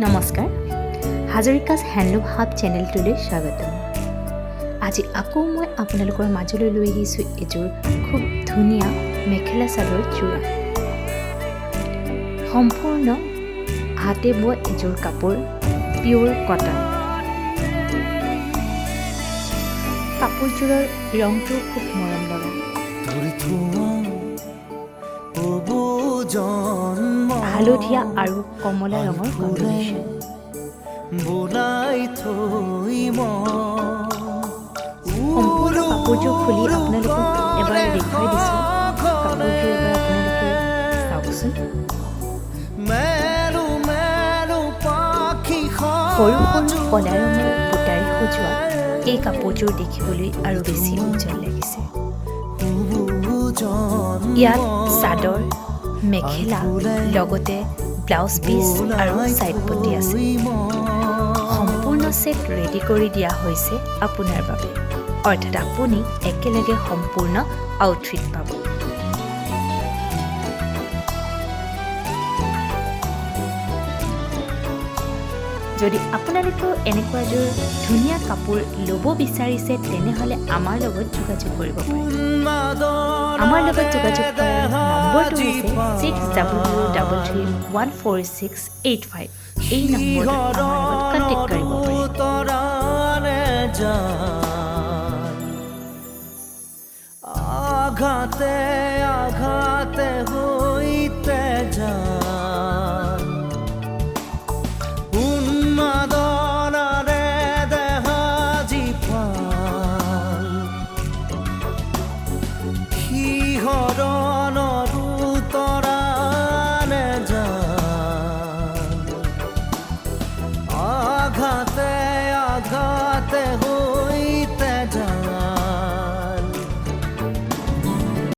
নমস্কাৰ হাজৰিকাছ handloom hub চেনেলটোলৈ স্বাগতম। আজি আকৌ মই আপোনালোকৰ মাজলৈ লৈ আহিছোঁ এযোৰ খুব ধুনীয়া মেখেলা চাদৰ যোৰা। সম্পূৰ্ণ হাতে বোৱা এযোৰ কাপোৰ, পিয়'ৰ কটন। কাপোৰযোৰৰ ৰংটো খুব মৰম লগা। হালধীয়া আৰু কমলা ৰঙৰ কম্বিনেশ্যন। সম্পূৰ্ণ কাপোৰযোৰ খুলি আপোনালোকক এবাৰ দেখুৱাই দিছোঁ। কাপোৰযোৰ এবাৰ আপোনালোকে চাওকচোন। সৰু সৰু কলা ৰঙৰ বুটাৰে সজোৱা এই কাপোৰযোৰ দেখিবলৈ আৰু বেছি উজ্জ্বল লাগিছে। ইয়াত চাদৰ, মেখেলা লগতে ব্লাউজ পিচ আৰু ছাইড পটি আছে। সম্পূৰ্ণ ছেট ৰেডি কৰি দিয়া হৈছে আপোনাৰ বাবে, অৰ্থাৎ আপুনি একেলগে সম্পূৰ্ণ আউটফিট পাব। যদি আপোনালোকেও এনেকুৱা এযোৰ ধুনীয়া কাপোৰ ল'ব বিচাৰিছে তেনেহ'লে আমাৰ লগত যোগাযোগ কৰিব পাৰে। আমাৰ লগত যোগাযোগ কৰাৰ নম্বৰটো হৈছে 6033314685। এই নম্বৰটোত আমাৰ লগত কণ্টেক্ট কৰিব পাৰে। আঘাতে আঘাতে হৈতে যান উন্মাদনাৰে দেহাজি পাল শিহৰণৰো তৰানে যান আঘাতে